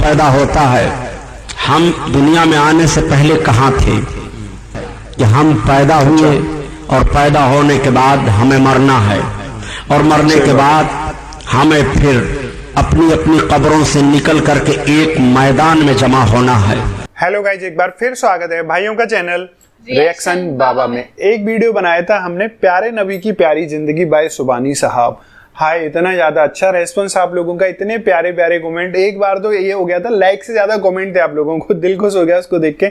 پیدا ہوتا ہے ہم دنیا میں آنے سے پہلے کہاں تھے، کہ ہم پیدا ہوئے اور پیدا ہونے کے بعد ہمیں مرنا ہے، اور مرنے کے بعد ہمیں پھر اپنی اپنی قبروں سے نکل کر کے ایک میدان میں جمع ہونا ہے۔ ہیلو گائز، ایک بار پھر سواگت ہے بھائیوں کا چینل ریئیکشن بابا میں۔ ایک ویڈیو بنایا تھا ہم نے پیارے نبی کی پیاری زندگی بائی سبحانی صاحب۔ ہائے، اتنا زیادہ اچھا ریسپانس آپ لوگوں کا، اتنے پیارے پیارے کومنٹ۔ ایک بار تو یہ ہو گیا تھا، لائک سے زیادہ کومنٹ تھے آپ لوگوں کو، دل خوش ہو گیا اس کو دیکھ کے۔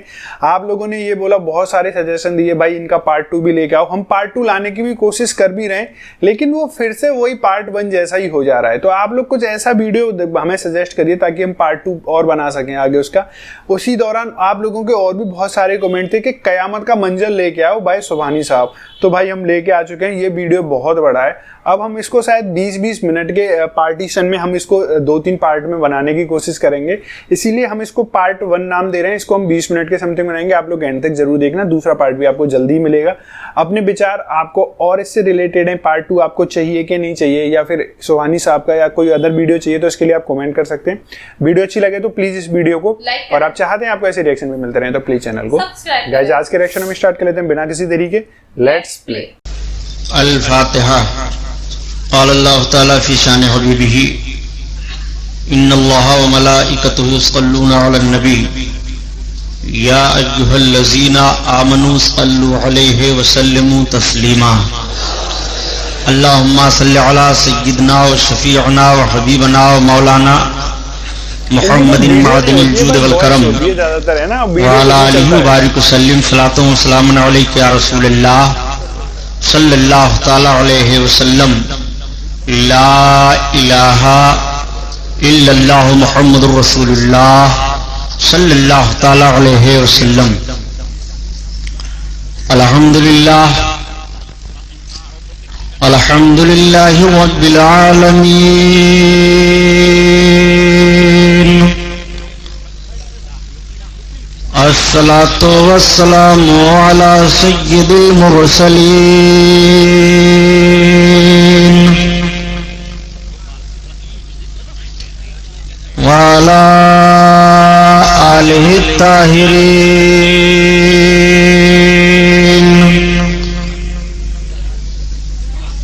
آپ لوگوں نے یہ بولا، بہت سارے سجیشن دیے، بھائی ان کا پارٹ 2 بھی لے کے آؤ۔ ہم پارٹ 2 لانے کی بھی کوشش کر بھی رہے ہیں، لیکن وہ پھر سے وہی پارٹ 1 جیسا ہی ہو جا رہا ہے۔ تو آپ لوگ کچھ ایسا ویڈیو ہمیں سجیسٹ کریے تاکہ ہم پارٹ 2 اور بنا سکیں آگے اس کا۔ اسی دوران آپ لوگوں کے اور بھی بہت سارے کومنٹ تھے کہ قیامت کا منظر لے کے آؤ بھائی سبحانی صاحب۔ تو بھائی ہم لے کے آ چکے ہیں، یہ ویڈیو بہت بڑا ہے۔ اب ہم اس کو شاید 20-20 منٹ کے پارٹیشن میں ہم اس کو 2-3 پارٹ میں بنانے کی کوشش کریں گے، اسی لیے ہم اس کو پارٹ 1 نام دے رہے ہیں۔ اس کو ہم 20 منٹ کے سم تھنگ بنائیں گے، آپ لوگ اینڈ تک ضرور دیکھنا، دوسرا پارٹ بھی آپ کو جلدی ہی ملے گا۔ اپنے وچار آپ کو اور اس سے ریلیٹڈ ہیں، پارٹ 2 آپ کو چاہیے کہ نہیں چاہیے، یا پھر سبحانی صاحب کا یا کوئی ادر ویڈیو چاہیے، تو اس کے لیے آپ کمنٹ کر سکتے ہیں۔ ویڈیو اچھی لگے تو پلیز اس ویڈیو کو، اور آپ چاہتے ہیں آپ کو ایسے ریئیکشن بھی ملتے رہیں تو پلیز چینل کو گائز۔ آج کے ریئیکشن ہم اسٹارٹ کر لیتے ہیں بنا کسی دیری کے، لیٹس پلے۔ الفاتحہ۔ قال اللہ تعالی فی شان حبیبہ ان اللہ وملائکتہ یصلون علی النبی یا ایھا الذین آمنوا صلوا علیہ وسلموا تسلیما۔ اللہم صل علی سیدنا وشفیعنا وحبیبنا ومولانا محمد معدن الجود والکرم وعلی آلہ وبارک وسلم۔ صلاۃ و سلام علیک یا رسول اللہ صلی اللہ تعالی علیہ وسلم۔ لا الہ الا اللہ محمد رسول اللہ صلی اللہ تعالی علیہ وسلم۔ الحمدللہ الحمدللہ رب العالمین، الصلاۃ والسلام علی سید المرسلین وعلى آلہ الطاہرین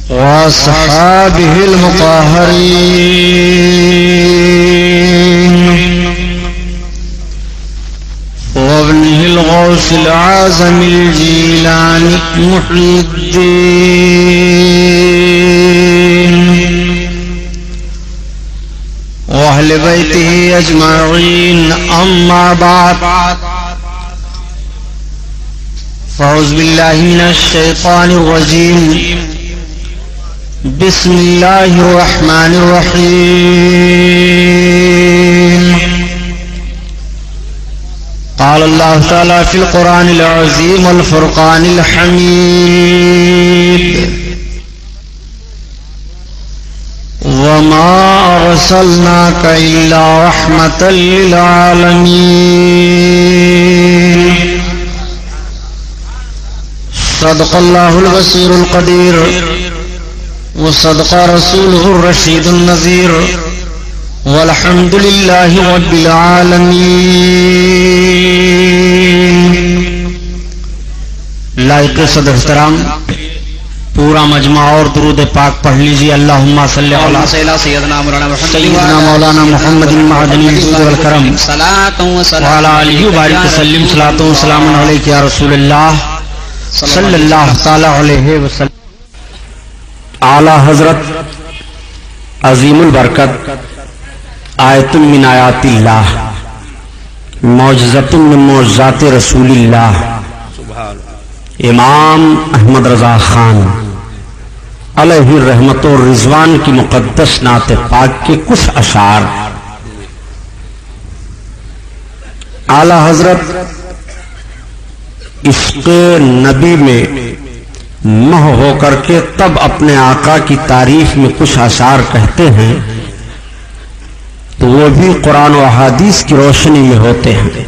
واصحابہ المطہرین وابنہ الغوث العظم الجیلانی محی الدین وأهل بيته أجمعين، أما بعد فأعوذ بالله من الشيطان الرجيم، بسم الله الرحمن الرحيم۔ قال الله تعالى في القرآن العظيم والفرقان الحميد، وما أرسلناك إلا رحمة للعالمين۔ صدق الله البصير القدير، وصدق رسوله الرشيد النذير، والحمد لله رب العالمين۔ لائق صدر احترام پورا مجمع اور درود پاک پڑھ لیجیے۔ اللہم صلی علی سیدنا مولانا محمد معدن الجود والکرم وعلی آلہ وبارک وسلم۔ صلاۃ و سلام علیک یا رسول اللہ صلی اللہ تعالی علیہ وسلم۔ اعلیٰ حضرت عظیم البرکت آیت من آیات اللہ، معجزۃ من معجزات رسول اللہ، امام احمد رضا خان علیہ الرحمت و رضوان کی مقدس نعت پاک کے کچھ اشعار۔ اعلیٰ حضرت عشق نبی میں مہ ہو کر کے تب اپنے آقا کی تعریف میں کچھ اشعار کہتے ہیں، تو وہ بھی قرآن و احادیث کی روشنی میں ہوتے ہیں۔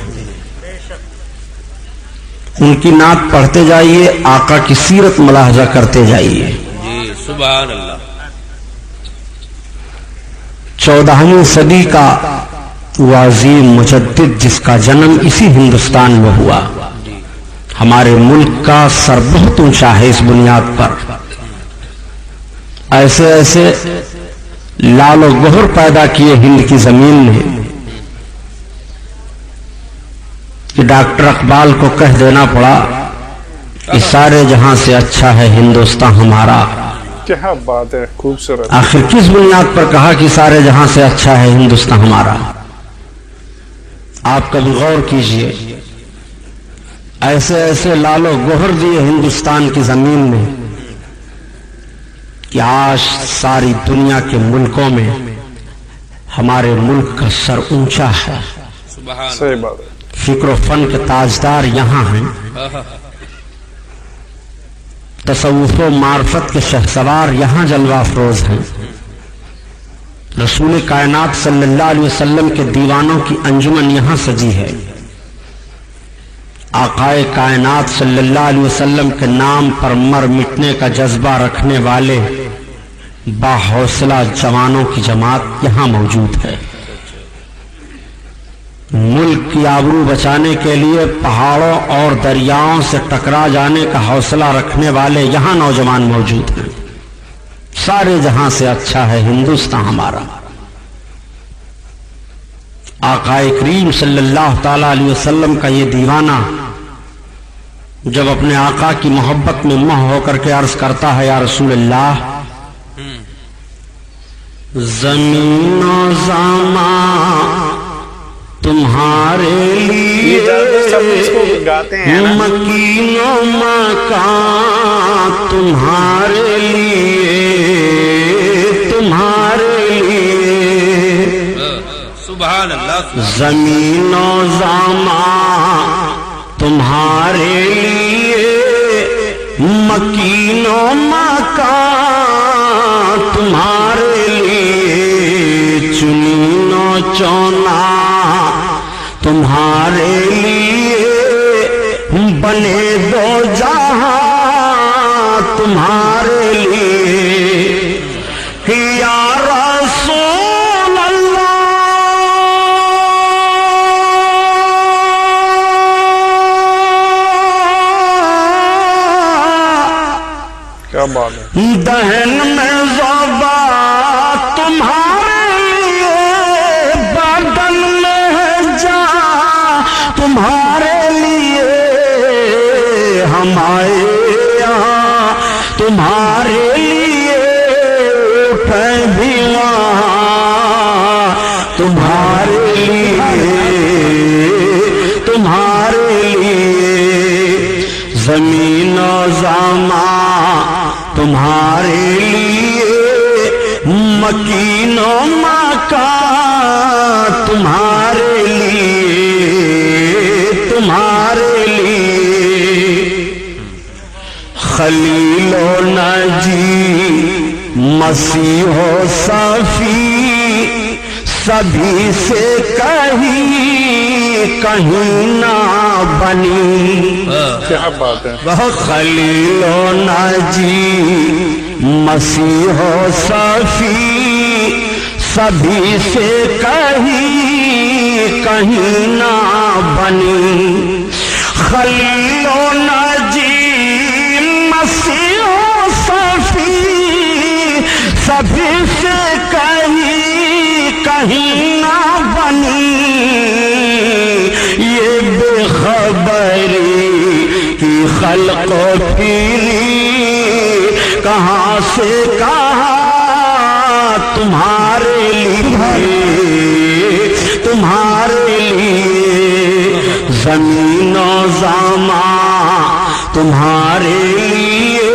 ان کی نعت پڑھتے جائیے، آقا کی سیرت ملاحظہ کرتے جائیے۔ جی سبحان اللہ۔ 14ویں صدی کا وہ عظیم مجدد جس کا جنم اسی ہندوستان میں ہوا. ہمارے ملک کا سر بہت اونچا ہے اس بنیاد پر. ایسے ایسے لال و گہر پیدا کیے ہند کی زمین نے کہ ڈاکٹر اقبال کو کہہ دینا پڑا کہ سارے جہاں سے اچھا ہے ہندوستان ہمارا. کیا بات ہے، خوبصورت. آخر کس بنیاد پر کہا کہ سارے جہاں سے اچھا ہے ہندوستان ہمارا؟ آپ کبھی غور کیجئے. ایسے ایسے لال و گوہر دیے ہندوستان کی زمین میں کہ آج ساری دنیا کے ملکوں میں ہمارے ملک کا سر اونچا ہے. صحیح بات ہے. فکر و فن کے تاجدار یہاں ہیں، تصوف و معرفت کے شہسوار یہاں جلوہ افروز ہیں. رسول کائنات صلی اللہ علیہ وسلم کے دیوانوں کی انجمن یہاں سجی ہے. آقائے کائنات صلی اللہ علیہ وسلم کے نام پر مر مٹنے کا جذبہ رکھنے والے باحوصلہ جوانوں کی جماعت یہاں موجود ہے. ملک کی آبرو بچانے کے لیے پہاڑوں اور دریاؤں سے ٹکرا جانے کا حوصلہ رکھنے والے یہاں نوجوان موجود ہیں. سارے جہاں سے اچھا ہے ہندوستان ہمارا. آقا کریم صلی اللہ تعالی علیہ وسلم کا یہ دیوانہ جب اپنے آقا کی محبت میں مہ ہو کر کے عرض کرتا ہے یا رسول اللہ، زمین و زمان تمہارے لیے، مکین و مکان تمہارے لیے، تمہارے لیے، سبحان اللہ، زمین و زمان تمہارے لیے، مکین و مکان تمہارے لیے، چنین و چونا تمہارے لیے، بنے دو جہاں تمہارے لیے، یا رسول اللہ. کیا بات ہے. دہن میں زوبا تمہارے لیے، بدن میں جا تمہارے لیے، ہم آئے یہاں تمہارے لیے، اٹھے بھی وہاں تمہارے لیے، تمہارے لیے، زمین و زمان تمہارے لیے، مکین و مکان تمہارے لیے، تمہارے لیے، خلیل و نجی مسیح و صفی سبھی سے کہیں نہ بنی. کیا بات ہے. خلیل و ناجی مسیح و صفی سبھی سے کہیں نہ بنی. خلیل و ناجی مسیح و صفی سبھی سے کہیں نہ بنی. یہ بے خبری کی خلق و پیری کہاں سے کہاں تمہارے لیے، تمہارے لیے، زمین و زمان تمہارے لیے،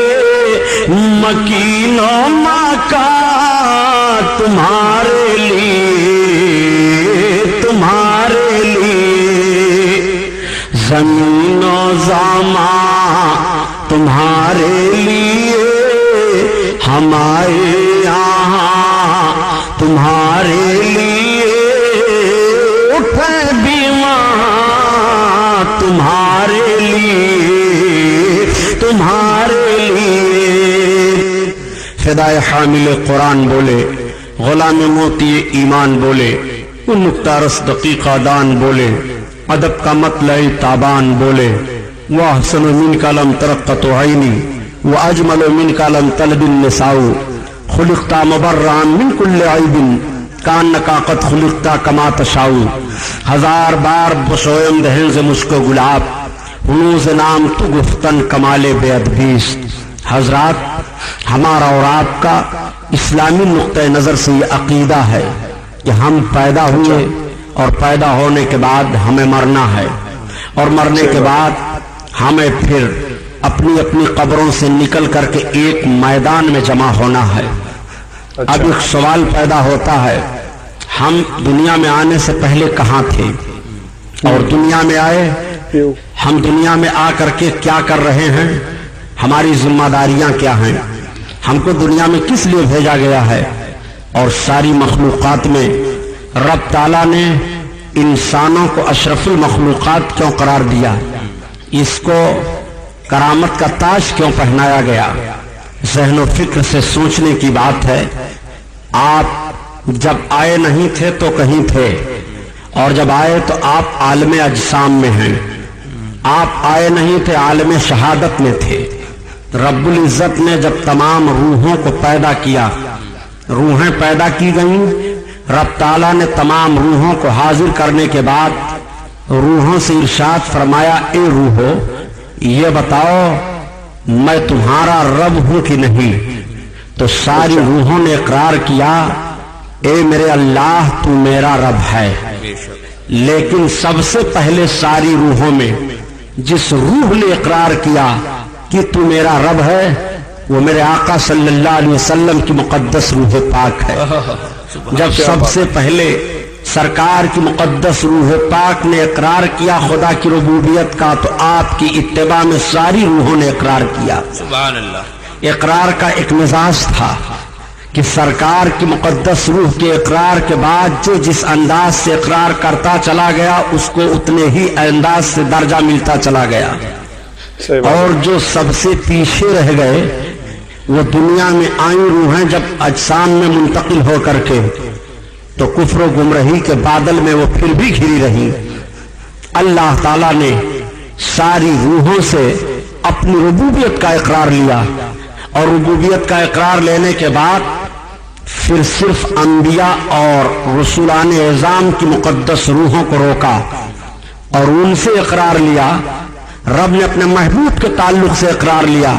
مکین و مکان تمہارے لیے، تمہارے لیے، زمین و زمان تمہارے لیے، ہم آئے یہاں تمہارے لیے، اٹھے بھی وہاں تمہارے لیے، تمہارے لیے. فدائے حامل قرآن بولے، غلام موتی ایمان بولے، وہ نکتہ رس دقیقہ دان بولے، ادب کا مطلع تابان بولے، وَأَحْسَنُ مِنْكَ لَمْ تَرَقَّتُ عَيْنِي وَأَجْمَلُ مِنْكَ لَمْ تَلْبِ النِّسَاءُ خُلِقْتَ مُبَرَّأً مِنْ كُلِّ عَيْبٍ كَأَنَّكَ قَدْ خُلِقْتَ كَمَا تَشَاءُ۔ ہزار بار بشویم دہن سے مشک و گلاب، ہنوز نام تو گفتن کمال بے ادبیست۔ حضرات، ہمارا اور آپ کا اسلامی نقطہ نظر سے یہ عقیدہ ہے کہ ہم پیدا ہوئے اور پیدا ہونے کے بعد ہمیں مرنا ہے، اور مرنے کے بعد ہمیں پھر اپنی اپنی قبروں سے نکل کر کے ایک میدان میں جمع ہونا ہے۔ اب ایک سوال پیدا ہوتا ہے، ہم دنیا میں آنے سے پہلے کہاں تھے اور دنیا میں آئے؟ ہم دنیا میں آ کر کے کیا کر رہے ہیں؟ ہماری ذمہ داریاں کیا ہیں؟ ہم کو دنیا میں کس لیے بھیجا گیا ہے؟ اور ساری مخلوقات میں رب تعالیٰ نے انسانوں کو اشرف المخلوقات کیوں قرار دیا؟ اس کو کرامت کا تاج کیوں پہنایا گیا؟ ذہن و فکر سے سوچنے کی بات ہے۔ آپ جب آئے نہیں تھے تو کہیں تھے، اور جب آئے تو آپ عالم اجسام میں ہیں۔ آپ آئے نہیں تھے، عالم شہادت میں تھے۔ رب العزت نے جب تمام روحوں کو پیدا کیا، روحیں پیدا کی گئیں، رب تعالیٰ نے تمام روحوں کو حاضر کرنے کے بعد روحوں سے ارشاد فرمایا، اے روحو یہ بتاؤ میں تمہارا رب ہوں کہ نہیں؟ تو ساری روحوں نے اقرار کیا، اے میرے اللہ تو میرا رب ہے۔ لیکن سب سے پہلے ساری روحوں میں جس روح نے اقرار کیا کہ تو میرا رب ہے، وہ میرے آقا صلی اللہ علیہ وسلم کی مقدس روح پاک ہے۔ جب سب سے پہلے سرکار کی مقدس روح پاک نے اقرار کیا خدا کی ربوبیت کا، تو آپ کی اتباع میں ساری روحوں نے اقرار کیا۔ سبحان اللہ۔ اقرار کا ایک مزاج تھا کہ سرکار کی مقدس روح کے اقرار کے بعد جو جس انداز سے اقرار کرتا چلا گیا، اس کو اتنے ہی انداز سے درجہ ملتا چلا گیا، اور جو سب سے پیچھے رہ گئے وہ دنیا میں آئی روحیں جب اجسام میں منتقل ہو کر کے، تو کفر و گمراہی کے بادل میں وہ پھر بھی گھری رہی۔ اللہ تعالیٰ نے ساری روحوں سے اپنی ربوبیت کا اقرار لیا، اور ربوبیت کا اقرار لینے کے بعد پھر صرف انبیاء اور رسولان اعظام کی مقدس روحوں کو روکا اور ان سے اقرار لیا۔ رب نے اپنے محبوب کے تعلق سے اقرار لیا،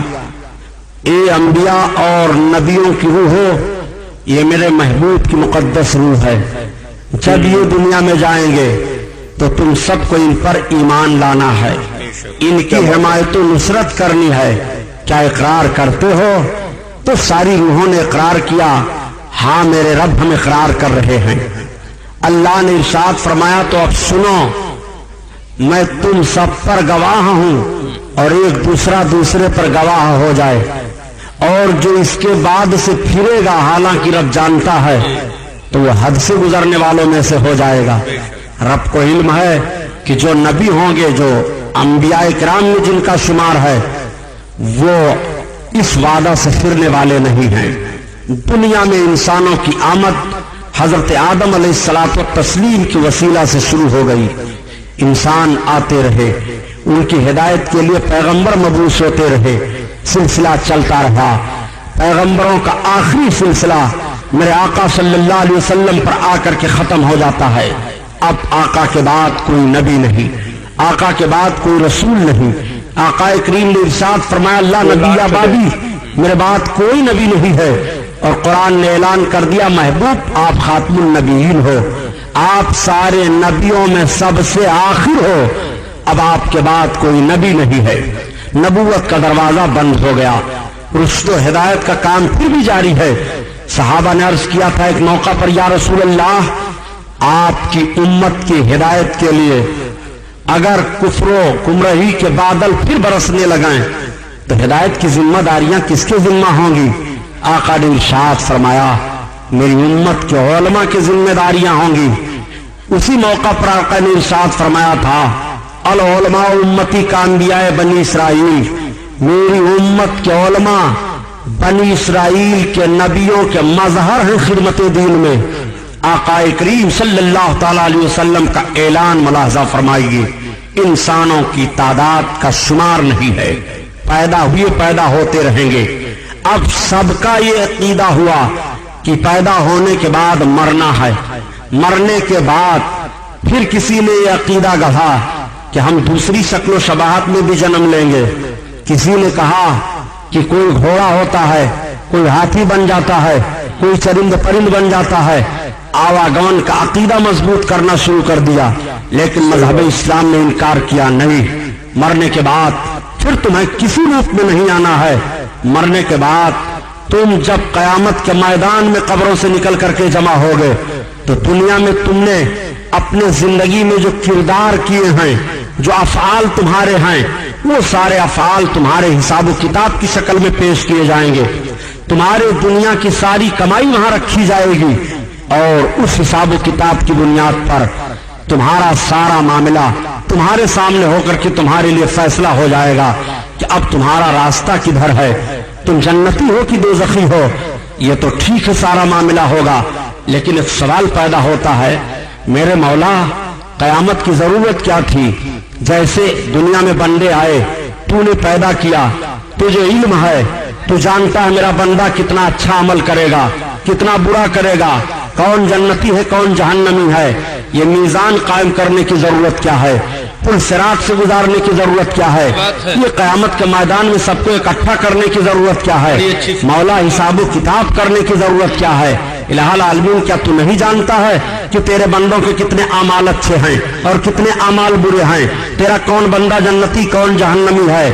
اے انبیاء اور نبیوں کی روحو یہ میرے محبوب کی مقدس روح ہے، جب یہ دنیا میں جائیں گے تو تم سب کو ان پر ایمان لانا ہے، ان کی حمایت و نصرت کرنی ہے۔ کیا اقرار کرتے ہو؟ تو ساری روحوں نے اقرار کیا، ہاں میرے رب ہم اقرار کر رہے ہیں۔ اللہ نے ارشاد فرمایا، تو اب سنو، میں تم سب پر گواہ ہوں، اور ایک دوسرا دوسرے پر گواہ ہو جائے، اور جو اس کے بعد سے پھرے گا حالانکہ رب جانتا ہے تو وہ حد سے گزرنے والوں میں سے ہو جائے گا۔ رب کو علم ہے کہ جو نبی ہوں گے، جو انبیاء کرام میں جن کا شمار ہے، وہ اس وعدہ سے پھرنے والے نہیں ہیں۔ دنیا میں انسانوں کی آمد حضرت آدم علیہ الصلوۃ والتسلیم کی وسیلہ سے شروع ہو گئی۔ انسان آتے رہے، ان کی ہدایت کے لیے پیغمبر مبعوث ہوتے رہے، سلسلہ چلتا رہا۔ پیغمبروں کا آخری سلسلہ میرے آقا صلی اللہ علیہ وسلم پر آ کر کے ختم ہو جاتا ہے۔ اب آقا کے بعد کوئی نبی نہیں، آقا کے بعد کوئی رسول نہیں۔ آقا کریم نے ارشاد فرمایا، اللہ نبی آبادی، میرے بعد کوئی نبی نہیں ہے، اور قرآن نے اعلان کر دیا، محبوب آپ خاتم النبیین ہو، آپ سارے نبیوں میں سب سے آخر ہو، اب آپ کے بعد کوئی نبی نہیں ہے۔ نبوت کا دروازہ بند ہو گیا، رشد و ہدایت کا کام پھر بھی جاری ہے۔ صحابہ نے عرض کیا تھا ایک موقع پر، یا رسول اللہ، آپ کی امت کی ہدایت کے لیے اگر کفر و گمراہی کے بادل پھر برسنے لگائیں تو ہدایت کی ذمہ داریاں کس کے ذمہ ہوں گی؟ آقا نے ارشاد فرمایا، میری امت کے علماء کی ذمہ داریاں ہوں گی۔ اسی موقع پر آقا نے ارشاد فرمایا تھا، العلماء امتی کا انبیاء بنی اسرائیل، میری امت کے علماء بنی اسرائیل کے نبیوں کے مظہر ہیں خدمت دین میں۔ आकाए करीम सल्लल्लाहु ताला अलैहि वसल्लम का ऐलान मुलाहजा फरमाइए, इंसानों की तादाद का शुमार नहीं है, पैदा हुए पैदा होते रहेंगे। अब सबका ये अकीदा हुआ कि पैदा होने के बाद मरना है, मरने के बाद फिर किसी ने ये अकीदा गढ़ा कि हम दूसरी शक्ल शबाहत में भी जन्म लेंगे। किसी ने कहा कि कोई घोड़ा होता है, कोई हाथी बन जाता है, कोई चरिंद परिंद बन जाता है। आवागमन का अकीदा मजबूत करना शुरू कर दिया, लेकिन मजहब इस्लाम ने इनकार किया, नहीं, मरने के बाद फिर तुम्हें किसी रूप में नहीं आना है। मरने के बाद तुम जब कयामत के मैदान में कब्रों से निकल करके जमा होगे तो दुनिया में तुमने अपने जिंदगी में जो किरदार किए हैं, जो अफआल तुम्हारे हैं, वो सारे अफआल तुम्हारे हिसाब किताब की शक्ल में पेश किए जाएंगे। तुम्हारे दुनिया की सारी कमाई वहां रखी जाएगी और उस हिसाब किताब की बुनियाद पर तुम्हारा सारा मामला तुम्हारे सामने होकर के तुम्हारे लिए फैसला हो जाएगा कि अब तुम्हारा रास्ता किधर है, तुम जन्नती हो कि दोज़खी हो। ये तो ठीक है, सारा मामला होगा, लेकिन एक सवाल पैदा होता है, मेरे मौला कयामत की जरूरत क्या थी? जैसे दुनिया में बंदे आए, तूने पैदा किया, तुझे इल्म है, तू जानता है मेरा बंदा कितना अच्छा अमल करेगा, कितना बुरा करेगा, कौन जन्नती है कौन जहन्नमी है। ये मीजान कायम करने की जरूरत क्या है, पुल सिरात से गुजारने की जरूरत क्या है, ये कयामत के मैदान में सबको इकट्ठा करने की जरूरत क्या है, मौला हिसाब किताब करने की जरूरत क्या है। इलाहुल आलमीन, क्या तू नहीं जानता है कि तेरे बंदों के कितने आमाल अच्छे हैं और कितने आमाल बुरे हैं, तेरा कौन बंदा जन्नती कौन जहन्नमी है।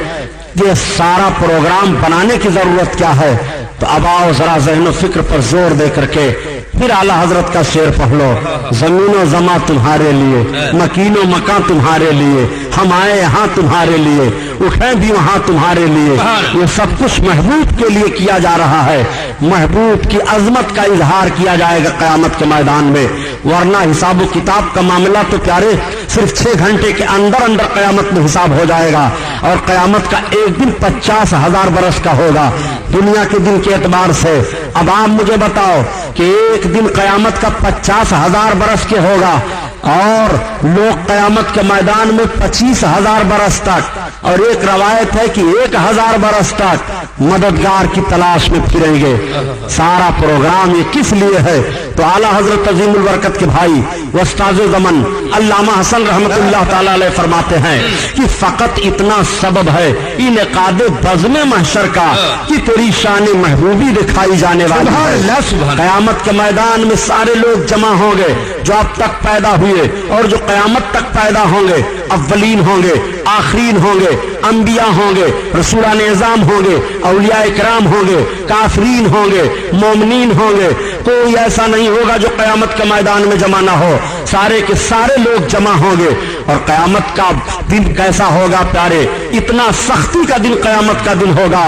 ये सारा प्रोग्राम बनाने की जरूरत क्या है। तो अब आओ जरा ज़हन फिक्र पर जोर दे करके फिर आला हजरत का शेर पढ़ लो, जमीनो जमा तुम्हारे लिए, मकीनो मकान तुम्हारे लिए, हम आए यहाँ तुम्हारे लिए, उठे भी वहां तुम्हारे लिए। ये सब कुछ महबूब के लिए किया जा रहा है, महबूब की अजमत का इजहार किया जाएगा कयामत के मैदान में। वरना हिसाब किताब का मामला तो प्यारे सिर्फ 6 घंटे के अंदर अंदर कयामत में हिसाब हो जाएगा और कयामत का एक दिन 50,000 बरस का होगा दुनिया के दिन के एतबार से। अब आप मुझे बताओ कि एक दिन कयामत का 50,000 बरस के होगा और लोग कयामत के मैदान में 25,000 बरस तक, और एक रवायत है कि 1,000 बरस तक मददगार की तलाश में फिरेंगे। सारा प्रोग्राम ये किस लिए है? तो आला हजरत अजीमुल बरकत के भाई उस्ताद ज़मन अल्लामा हसन रहमतुल्लाह ताला अलैह फरमाते हैं कि फकत इतना सबब है इनेकाद बज़्म महशर का कि तेरी शान महबूबी दिखाई जाने वाली है। कयामत के मैदान में सारे लोग जमा होंगे जो अब तक पैदा हुए और जो कयामत तक पैदा होंगे, अव्वलीन होंगे, आखरीन होंगे, अंबिया होंगे, रसूलान निज़ाम होंगे, औलिया इकराम होंगे, काफरीन होंगे, मोमिनीन होंगे। कोई ऐसा नहीं होगा जो कयामत के मैदान में जमा ना हो, सारे के सारे लोग जमा होंगे। और कयामत का दिन कैसा होगा प्यारे, इतना सख्ती का दिन कयामत का दिन होगा।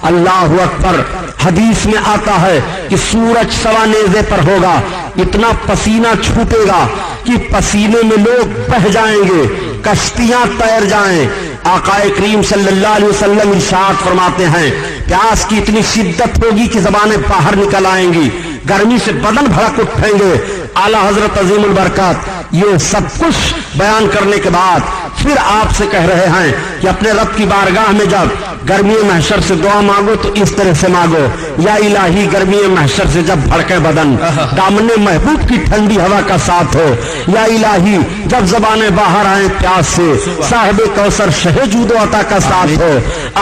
अल्लाहु अकबर। हदीस में आता है कि सूरज सवा नेज़े पर होगा, इतना पसीना छूटेगा कि पसीने में लोग बह जाएंगे, कश्तियां तैर जाएं। आकाए करीम सल्लल्लाहु अलैहि वसल्लम इरशाद फरमाते हैं, प्यास की इतनी शिद्दत होगी कि ज़बानें बाहर निकल आएंगी, गर्मी से बदन भड़क उठेंगे। आला हजरत अजीमुल बरकत ये सब कुछ बयान करने के बाद फिर आपसे कह रहे हैं कि अपने रब की बारगाह में जब गर्मी महशर से दुआ मांगो तो इस तरह से मांगो, या इलाही गर्मी महशर से जब भड़के बदन दामने महबूब की ठंडी हवा का साथ हो, या इलाही जब जबाने बाहर आए प्यास से साहिब कौसर शहे जूदो अता का साथ हो।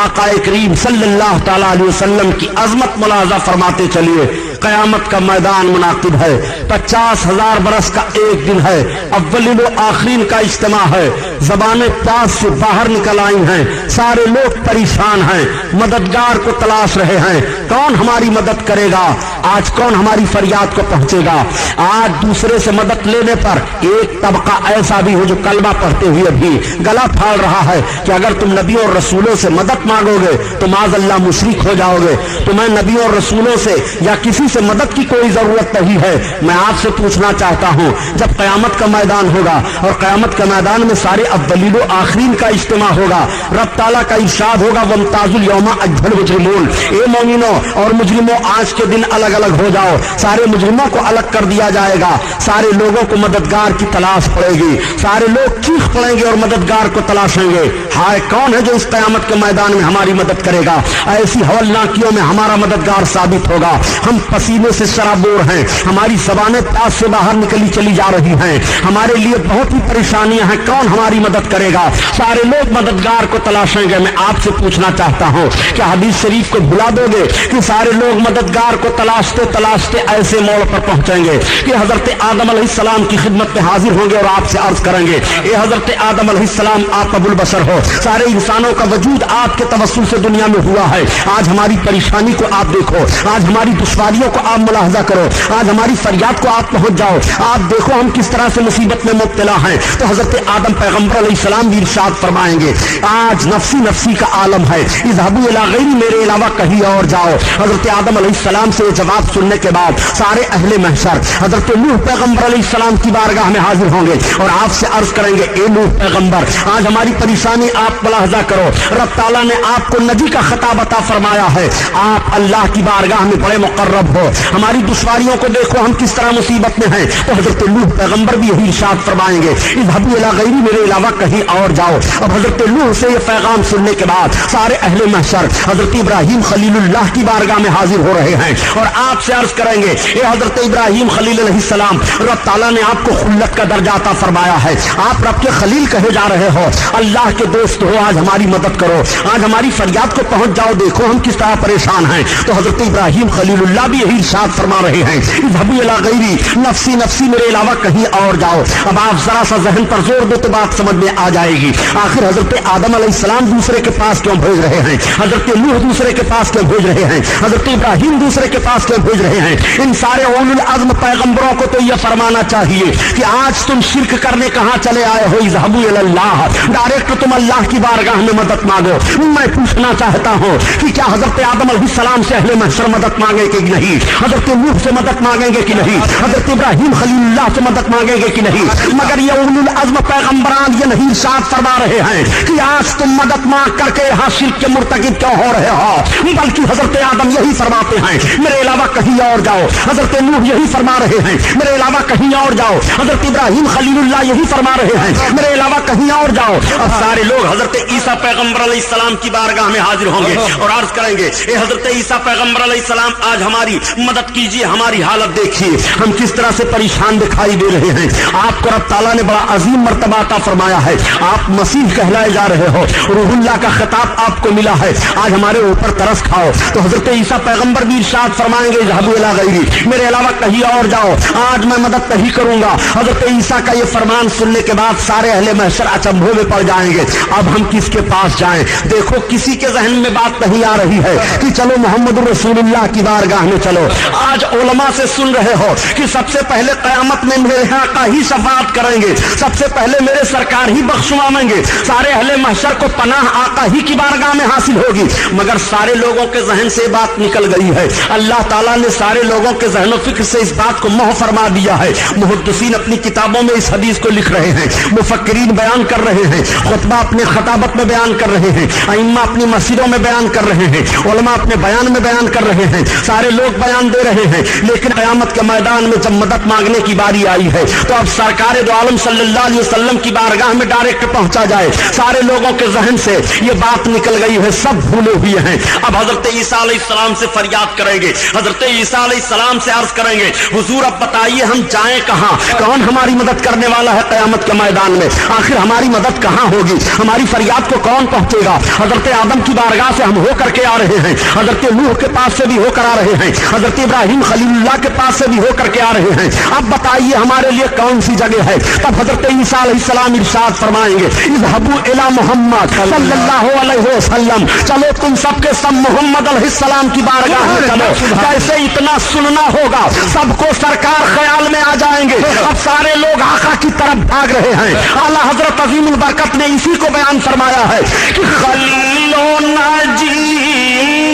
आकाए करीम सल्लल्लाहु ताला अलैहि वसल्लम की अजमत मुलाजा फरमाते चलिए। कयामत का मैदान मुनाकिब है, 50,000 बरस का एक दिन है, अव्वलीन व आखरीन का इज्तिमा है, जबाने प्यास से बाहर निकल आई हैं, सारे लोग परेशान हैं, मददगार को तलाश रहे हैं, कौन हमारी मदद करेगा, आज कौन हमारी फरियाद को पहुंचेगा। आज दूसरे से मदद लेने पर एक तबका ऐसा भी है जो कलमा पढ़ते हुए भी गला फाड़ रहा है कि अगर तुम नबी और रसूलों से मदद मांगोगे तो माज़अल्लाह मुशरिक हो जाओगे, तुम्हें नबी और रसूलों से या किसी से मदद की कोई जरूरत नहीं है। मैं आपसे पूछना चाहता हूं, जब क़यामत का मैदान होगा और क़यामत के मैदान में सारे अव्वलीन व आखिरीन का इज्तिमा होगा, रब ताला का इरशाद होगा वमताजुल यौमा अय्युहल मुजरिमून, ए मोमिनों और मुजरिमों आज के दिन अलग अलग हो जाओ। सारे मुजरिमों को अलग कर दिया जाएगा, सारे लोगों को मददगार की तलाश पड़ेगी, सारे लोग चीख पड़ेंगे और मददगार को तलाशेंगे। हाय कौन है जो इस क़यामत के मैदान में हमारी मदद करेगा? ऐसी हवलनाकियों में हमारा मददगार साबित होगा। हम पसीने से शराबोर हैं, हमारी ज़बानें प्यास से बाहर निकली चली जा रही हैं, हमारे लिए बहुत ही परेशानियां हैं, कौन हमारी मदद करेगा? सारे लोग मददगार को तलाशेंगे। मैं आपसे पूछना चाहता हूं, क्या हदीस शरीफ को भुला दोगे कि सारे लोग मददगार को तलाशते तलाशते ऐसे मोड़ पर पहुंचेंगे कि हजरत आदम अलैहिस्सलाम की खिदमत में हाजिर होंगे और आपसे अर्ज करेंगे, ए हजरत आदम अलैहिस्सलाम आप अबुल बशर हो, सारे इंसानों का वजूद आपके तवस्सुल से दुनिया में हुआ है। आज हमारी परेशानी को आप देखो, आज हमारी दुश्वारियों को आप मुलाहजा करो, आज हमारी फरियाद को आप पहुंच जाओ, आप देखो हम किस तरह से मुसीबत में मुब्तला हैं। तो हजरत आदम पैगंबर अलैहिस्सलाम भी इरशाद फरमाएंगे, आज नफ्सी नफ्सी का आलम है, इज़हबू इला गैरी, मेरे अलावा कहीं और जाओ। हजरत आदम अलैहिस्सलाम से जवाब सुनने के बाद सारे अहले महशर हजरत नूह पैगंबर अलैहिस्सलाम की बारगाह में हाजिर होंगे और आपसे अर्ज करेंगे, ए नूह पैगंबर आज हमारी परेशानी आप मुलाहजा करो, रब ताला ने आपको नजी का खिताब अता फरमाया है, आप अल्लाह की बारगाह में बड़े मुकर्रब हो, हमारी दुश्वारियों को देखो हम किस तरह मुसीबत में हैं। तो हजरत नूह पैगंबर भी यही इरशाद फरमाएंगे, इज़हबू इला गैरी, मेरे अलावा कहीं और जाओ। अब हजरत नूह से ये पैगाम सुनने के बाद सारे अहले महशर हजरत इब्राहीम खलीलुल्लाह की बारगाह में हाजिर हो रहे हैं और आपसे अर्ज करेंगे, ए हजरत इब्राहीम खलील अलैहिस्सलाम, रब ताला ने आपको खुल्लत का दर्जा अता फरमाया है, आप रब के खलील कहे जा रहे हो, अल्लाह के दोस्त हो, आज हमारी मदद करो, आज हमारी फरियाद को पहुंच जाओ, देखो हम किस तरह परेशान हैं। तो हजरत इब्राहीम खलीलुल्लाह भी यही इरशाद फरमा रहे हैं, इज़हबू इला गैरी, नफ्सी नफ्सी, मेरे अलावा कहीं और जाओ। अब आप जरा सा जहन पर जोर दो तो बात समझ में आ जाएगी, आखिर हजरत आदम अलैहिस्सलाम दूसरे के पास क्यों भेज रहे हैं, हजरत नूह दूसरे के पास क्यों भेज रहे हैं, हजरत इब्राहीम दूसरे के पास क्यों भेज रहे हैं? इन सारे उलुल अज़्म पैगंबरों को तो यह फरमाना चाहिए कि आज तुम शिरक करने कहां चले आए हो, इज़हबू इलल्लाह, डायरेक्ट तुम अल्लाह की बारगाह में मदद मांगो। मैं पूछना चाहता हूं कि क्या हजरत आदम अलैहिस्सलाम से अहले महशर मदद मांगेंगे कि नहीं, हजरत नूह से मदद मांगेंगे कि नहीं, हजरत इब्राहीम खलीलुल्लाह से मदद मांगेंगे कि नहीं? मगर ये उलुल अज़्म पैगंबरान ये नहीं इरशाद फरमा रहे हैं कि आज तुम मदद मांग करके यहाँ शिरक के मुर्तकिब क्यों हो रहे हो, बल्कि हजरत आदम यही फरमाते हैं, मेरे अलावा कहीं और जाओ। हजरत नूह यही फरमा रहे हैं, मेरे अलावा कहीं और जाओ। हजरत इब्राहीम खलीलुल्लाह यही फरमा रहे हैं, मेरे अलावा कहीं और जाओ। अब सारे लोग हजरत ईसा पैगंबर अलैहिस्सलाम की बारगाह में हाजिर होंगे और अर्ज करेंगे, ए हजरत ईसा पैगंबर अलैहिस्सलाम आज हमारी मदद कीजिए, हमारी हालत देखिए, हम किस तरह से परेशान दिखाई दे रहे हैं। आपको रब ताला ने बड़ा अजीम मर्तबा अता फरमाया है, आप मसीह कहलाए जा रहे हो, रूहुल्लाह का खिताब आपको मिला है, आज हमारे ऊपर तरस खाओ। तो हजरत ईसा पैगंबर भी इरशाद फरमाएंगे, इज़हबू इला गैरी, मेरे अलावा कहीं और जाओ, आज मैं मदद नहीं करूंगा। हजरत ईसा का ये फरमान सुनने के बाद सारे अहले महशर अचंभों में पड़ जाएंगे, अब हम किसके पास जाएं? देखो किसी के जहन में बात नहीं आ रही है कि चलो मोहम्मद रसूलुल्लाह की बारगाह में चलो। आज उलमा से सुन रहे हो कि सबसे पहले क़यामत में मेरे आका ही शफाअत करेंगे, सबसे पहले मेरे सरकार ही बख्श मांगेंगे, सारे अहले महशर को पनाह आका ही की बारगाह में हासिल होगी। मगर सारे लोगों के जहन से बात निकल गई है, अल्लाह ताला ने सारे लोगों के जहन फिक्र से इस बात को मोह फरमा दिया है। मुहद्दिसीन अपनी किताबों में इस हदीस को लिख रहे हैं, मुफक्किरीन बयान कर रहे हैं, खुतबा अपने खताबत में बयान कर रहे हैं, अइम्मा अपनी मस्जिदों में बयान कर रहे हैं, उलमा अपने बयान में बयान कर रहे हैं, सारे लोग बयान दे रहे हैं। लेकिन क़यामत के मैदान में जब मदद मांगने की बारी आई है तो अब सरकार दो आलम सल्लल्लाहु अलैहि वसल्लम की बारगाह में डायरेक्ट पहुंचा जाए, सारे लोगों के जहन से ये बात निकल गई है, सब भूले हुए हैं। अब हजरत ईसा अलैहिस्सलाम से फरियाद करेंगे, हजरत ईसा अलैहिस्सलाम से अर्ज करेंगे, हुजूर अब बताइए हम जाएं कहां, कौन हमारी मदद करने वाला है क़यामत के मैदान में, आखिर हमारी मदद कहां होगी, हमारी फरियाद को कौन पहुंचेगा? हजरत आदम की बारगाह से हम होकर के आ रहे हैं, हजरत नूह के पास से भी होकर आ रहे हैं, हजरत इब्राहीम खलीलुल्लाह के पास से भी होकर के आ रहे हैं, अब बताइए हमारे लिए कौन सी जगह है? तब हजरत ईसा अलैहिस्सलाम इरशाद फरमाएंगे, इज़हबू इला मुहम्मद सल्लल्लाहु अलैहि वसल्लम, चलो तुम सबके सब मोहम्मद अलैहिस्सलाम की बारगाह में चलो। जैसे इतना सुनना होगा सबको सरकार ख्याल में आ जाएंगे, अब सारे लोग आका की तरफ भाग रहे हैं। आला हजरत अजीमुल बरकत ने इसी को बयान फरमाया है कि खलीलो नाजी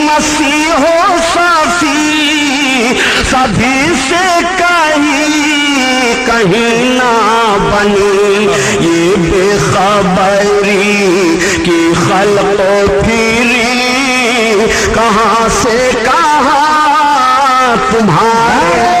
मसीहो साफी सभी से कहीं ना बनी, ये बेखबरी की खल्को फिरी, कहाँ से कहाँ तुम्हारे।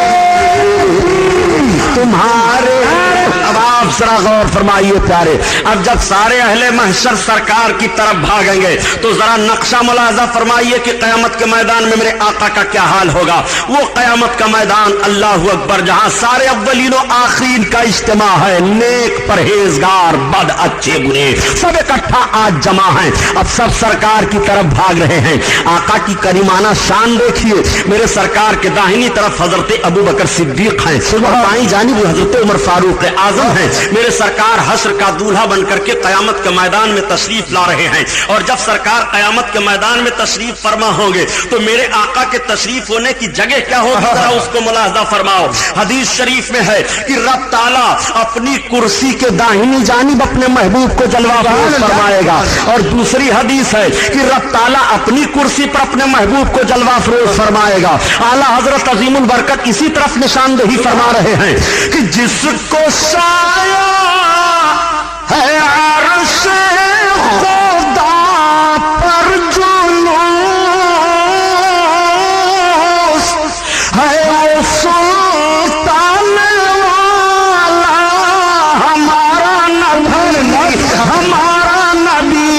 अब आप जरा गौर फरमाइए प्यारे, अब जब सारे अहले महशर सरकार की तरफ भागेंगे तो जरा नक्शा मुलाजा फरमाइए कि क़यामत के मैदान में मेरे आका का क्या हाल होगा। वो क़यामत का मैदान अल्लाहु अकबर, जहां सारे अव्वलीन और आखिरीन का इज्तिमा है, नेक परहेजगार बद अच्छे बुरे सब इकट्ठा आज जमा है। अब सब सरकार की तरफ भाग रहे हैं। आका की करीमाना शान देखिए, मेरे सरकार के दाहिनी तरफ हजरत अबू बकर सिद्दीक हैं, बाईं जानिब हजरत उमर फारूक आजम हैं। मेरे सरकार हश्र का दूल्हा बनकर के कयामत के मैदान में तशरीफ ला रहे हैं। और जब सरकार कयामत के मैदान में तशरीफ फरमा होंगे तो मेरे आका के तशरीफ होने की जगह क्या होगी, जरा उसको मुलाहजा फरमाओ। हदीस शरीफ में है कि रब ताला अपनी कुर्सी के दाहिनी जानिब अपने महबूब को जलवा फरमाएगा, और दूसरी हदीस है कि रब ताला अपनी कुर्सी पर अपने महबूब को जलवा फरोज फरमाएगा। आला हजरत अजीमुल बरकत इसी तरफ निशानदेही फरमा रहे हैं कि जिसको साया है अर्श खुदा पर जुलूस है, वो सुल्तान वाला हमारा नबी।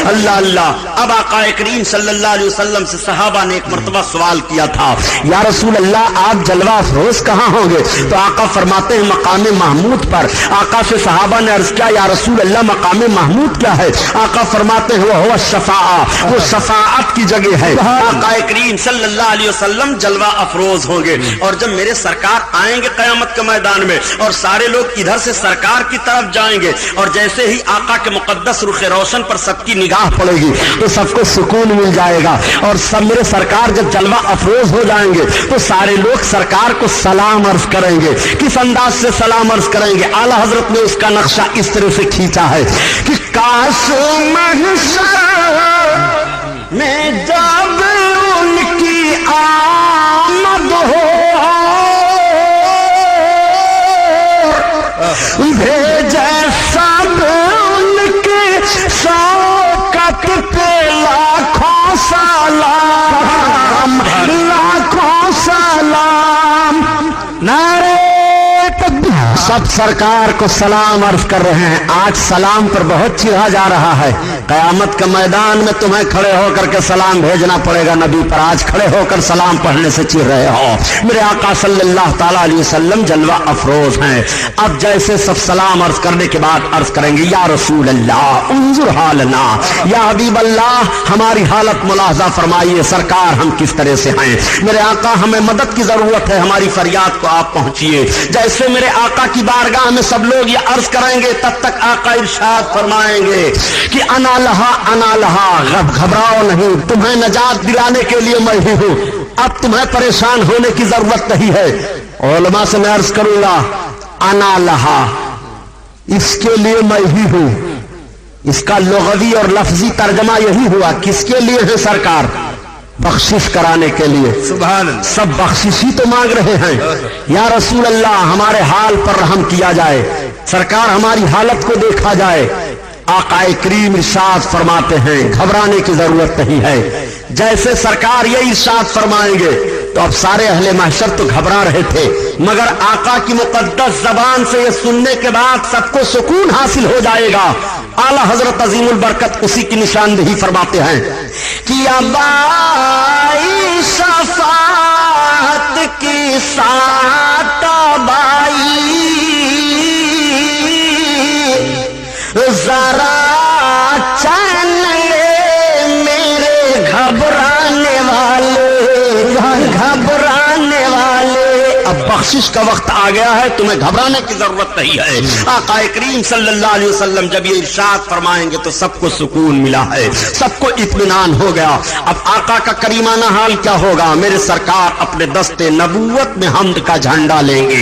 अल्लाह अल्लाह। अब आका करीम सल्लल्लाहु अलैहि वसल्लम से सहाबा ने एक मर्तबा सवाल किया था, या रसूल अल्लाह आप जलवा अफरोज कहाँ होंगे? तो आका फरमाते हैं मकाम महमूद पर। आका से सहाबा ने अर्ज किया, या रसूल अल्लाह मकाम महमूद क्या है? आका फरमाते हैं वो शफाआ, वो शफाअत की जगह है। आका करीम सल्लल्लाहु अलैहि वसल्लम जलवा अफरोज होंगे। और जब मेरे सरकार आएंगे कयामत के मैदान में और सारे लोग इधर से सरकार की तरफ जाएंगे, और जैसे ही आका के मुकद्दस रुख रोशन पर सबकी निगाह पड़ेगी तो सबको सुकून मिल जाएगा। और सब मेरे सरकार जब जलवा अफरोज हो जाएंगे तो सारे लोग सरकार को सलाम अर्ज करेंगे। किस अंदाज से सलाम अर्ज करेंगे? आला हजरत ने उसका नक्शा इस तरह से खींचा है कि काश महशर में जब उनकी आमद हो, भेजे सब उनके शौकत पे लाखों सलाम, लाखों सलाम। नारे तकबीर। सब सरकार को सलाम अर्ज कर रहे हैं। आज सलाम पर बहुत चिढ़ा जा रहा है। कयामत के मैदान में तुम्हें खड़े होकर के सलाम भेजना पड़ेगा नबी पर। आज खड़े होकर सलाम पढ़ने से चिढ़ रहे हो। मेरे आका सल्लल्लाहु ताला अलैहि वसल्लम जलवा अफरोज हैं। अब जैसे सब सलाम अर्ज करने के बाद अर्ज करेंगे, या रसूल अल्लाह उन्जुर हालना, या हबीब अल्लाह हमारी हालत मुलाहजा फरमाइए, सरकार हम किस तरह से हैं। मेरे आका हमें मदद की जरूरत है, हमारी फरियाद को आप पहुंचिए। जैसे मेरे आका की बारगाह में सब लोग ये अर्ज करेंगे, तब तक आका इरशाद फरमाएंगे कि अना लहा, घबराओ नहीं, तुम्हें नजात दिलाने के लिए मैं ही हूं। अब तुम्हें परेशान होने की जरूरत नहीं है। उलमा से मैं अर्ज करूंगा, अना लहा, इसके लिए मैं ही हूं। इसका लुग़वी और लफ्जी तर्जमा यही हुआ, किसके लिए है सरकार? बख्शिश कराने के लिए। सुभान अल्लाह। सब बख्शिश ही तो मांग रहे हैं। या रसूल अल्लाह हमारे हाल पर रहम किया जाए, सरकार हमारी हालत को देखा जाए। आकाए करीम इरशाद फरमाते हैं, घबराने की जरूरत नहीं है। जैसे सरकार ये इरशाद फरमाएंगे तो अब सारे अहले महशर तो घबरा रहे थे, मगर आका की मुकद्दस जबान से ये सुनने के बाद सबको सुकून हासिल हो जाएगा। आला हजरत अजीमुल बरकत उसी की निशानदेही फरमाते हैं कि अबाई शफाअत की सात बाई, जरा चैन ले मेरे घबराने वाले, घबराने वाले। अब बख्शिश का वक्त आ गया है, तुम्हें घबराने की जरूरत नहीं है। आका करीम सल्लल्लाहु अलैहि वसल्लम जब ये इरशाद फरमाएंगे तो सबको सुकून मिला है, सबको इत्मीनान हो गया। अब आका का करीमाना हाल क्या होगा? मेरे सरकार अपने दस्ते नबूवत में हम्द का झंडा लेंगे।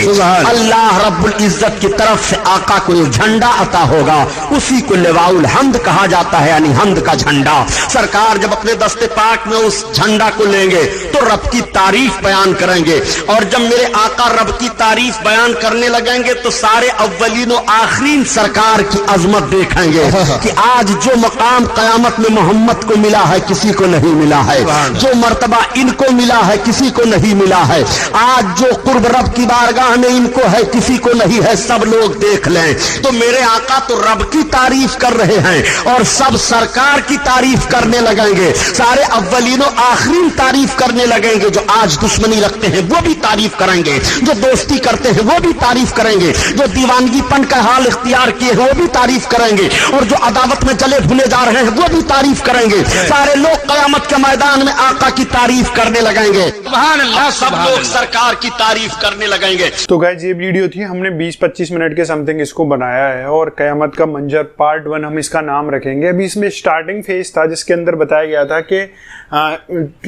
अल्लाह रब्बुल इज्जत की तरफ से आका को एक झंडा अता होगा, उसी को लिवाउल हम्द कहा जाता है, यानी हम्द का झंडा। सरकार जब अपने दस्ते पाक में उस झंडा को लेंगे तो रब की तारीफ बयान करेंगे, और जब मेरे आका रब की तारीफ बयान करने लगेंगे तो सारे अव्वलीन और आखिरीन सरकार की अजमत देखेंगे कि आज जो मकाम कयामत में मोहम्मद को मिला है किसी को नहीं मिला है, जो मर्तबा इनको मिला है किसी को नहीं मिला है, आज जो कुर्ब रब की बारगाह में इनको है किसी को नहीं है। सब लोग देख लें तो मेरे आका तो रब की तारीफ कर रहे हैं और सब सरकार की तारीफ करने लगेंगे, सारे अव्वलीनों आखिरीन तारीफ करने लगेंगे। जो आज दुश्मनी रखते हैं वो भी तारीफ करेंगे, जो दोस्ती करते हैं वो भी तारीफ करेंगे, जो दीवानगीपन का हाल इख्तियार किए हैं वो भी तारीफ करेंगे, और जो अदावत में जले भुने जा रहे हैं वो भी तारीफ करेंगे। सारे लोग कयामत के मैदान में आका की तारीफ करने लगेंगे, सुभान अल्लाह, सब लोग सरकार की तारीफ करने लगेंगे। तो गाइस ये वीडियो थी, हमने 20-25 मिनट के समथिंग इसको बनाया है, और कयामत का मंजर पार्ट 1 हम इसका नाम रखेंगे। अभी इसमें स्टार्टिंग फेज था जिसके अंदर बताया गया था कि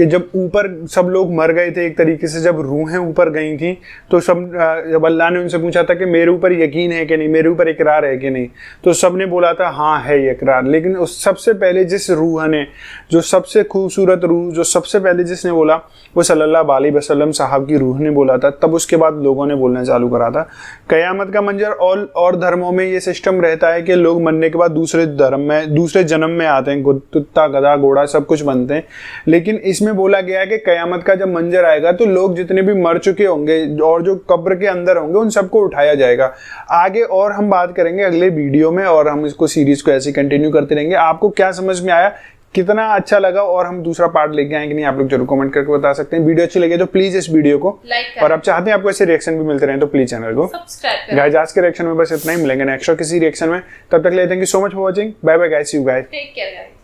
जब ऊपर सब लोग मर गए थे, एक तरीके से जब रूहें ऊपर गई थी तो सब, जब अल्लाह ने उनसे पूछा था कि मेरे ऊपर यकीन है कि नहीं, मेरे ऊपर इकरार है कि नहीं, तो सब ने बोला था हाँ है ये इकरार। लेकिन उस सबसे पहले जिस रूह ने, जो सबसे खूबसूरत रूह, जो सबसे पहले जिसने बोला वो सल्लल्लाहु अलैहि वसल्लम साहब की रूह ने बोला था। तब उसके बाद लोगों ने बोलना चालू करा था। कयामत का मंजर और धर्मों में ये सिस्टम रहता है कि लोग मरने के बाद दूसरे धर्म में, दूसरे जन्म में आते हैं, कुत्ता गधा घोड़ा सब कुछ बनते हैं। लेकिन इसमें बोला गया है कि कयामत का जब मंजर आएगा तो लोग जितने भी मर चुके होंगे और जो कब्र के अंदर होंगे उन सबको उठाया जाएगा। आगे और हम बात करेंगे अगले वीडियो में, और हम इसको सीरीज को ऐसे कंटिन्यू करते रहेंगे। आपको क्या समझ में आया, कितना अच्छा लगा, और हम दूसरा पार्ट लेके आएंगे नहीं, आप लोग जरूर कमेंट करके बता सकते हैं। वीडियो अच्छी लगे तो प्लीज इस वीडियो को लाइक, और आप चाहते हैं आपको ऐसे रिएक्शन भी मिलते रहे तो प्लीज चैनल को सब्सक्राइब करें। गाइस आज के रिएक्शन में बस इतना ही, मिलेंगे नेक्स्ट और किसी रिएक्शन में। तब तक ले, thank you so much for watching, bye bye guys, see you guys, take care guys.